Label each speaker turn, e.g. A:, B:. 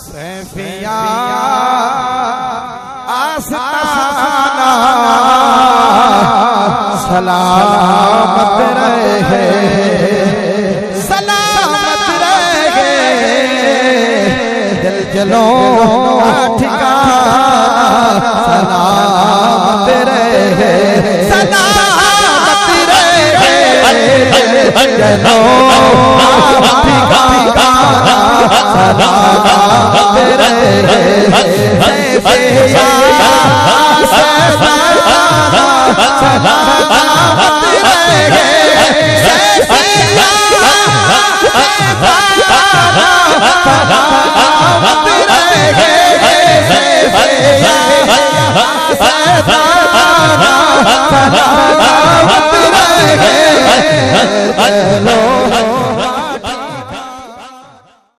A: सैफिया आस्ताना सलामत रहे, सलामत रहे दिल जलो ठिकाना, सलामत रहे, सलामत रहे जलो ठिकाना, सलामत रहे सैफिया आस्ताना सलामत रहे, सैफिया सलामत रहे, सैफिया सलामत रहे।